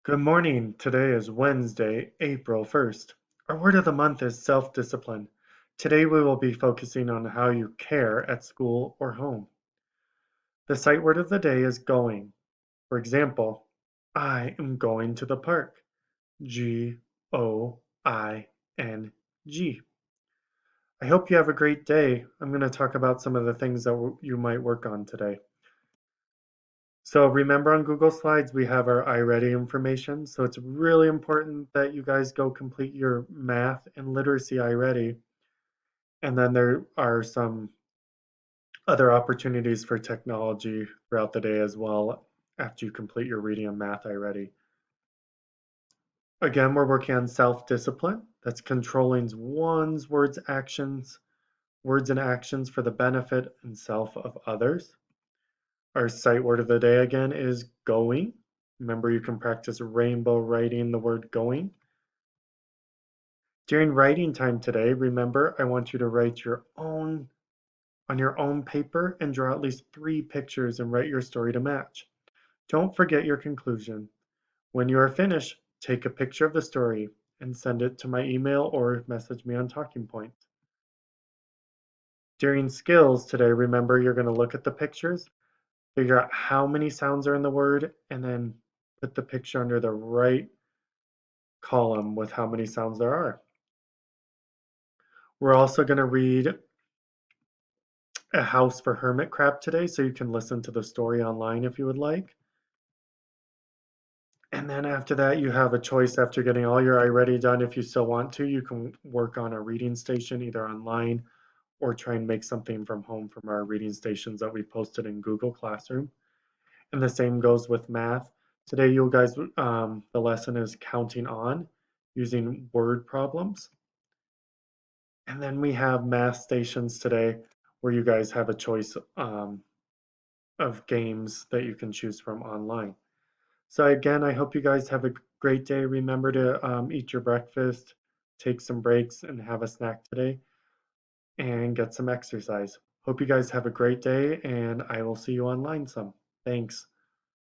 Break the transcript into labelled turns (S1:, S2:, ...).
S1: Good morning. Today is Wednesday, April 1st. Our word of the month is self-discipline. Today we will be focusing on how you care at school or home. The sight word of the day is going. For example, I am going to the park. G-O-I-N-G. I hope you have a great day. I'm going to talk about some of the things that you might work on today. So remember on Google Slides, we have our iReady information. So it's really important that you guys go complete your math and literacy iReady. And then there are some other opportunities for technology throughout the day as well after you complete your reading and math iReady. Again, we're working on self-discipline. That's controlling one's words and actions for the benefit and self of others. Our sight word of the day again is going. Remember, you can practice rainbow writing the word going. During writing time today, remember, I want you to write on your own paper and draw at least 3 pictures and write your story to match. Don't forget your conclusion. When you are finished, take a picture of the story and send it to my email or message me on Talking Point. During skills today, remember, you're going to look at the pictures, figure out how many sounds are in the word, and then put the picture under the right column with how many sounds there are. We're also going to read A House for Hermit Crab today, so you can listen to the story online if you would like. And then after that, you have a choice after getting all your iReady done. If you still want to, you can work on a reading station either online or try and make something from home from our reading stations that we posted in Google Classroom. And the same goes with math. Today, you guys, the lesson is counting on using word problems. And then we have math stations today where you guys have a choice of games that you can choose from online. So again, I hope you guys have a great day. Remember to eat your breakfast, take some breaks, and have a snack today, and get some exercise. Hope you guys have a great day, and I will see you online some. Thanks.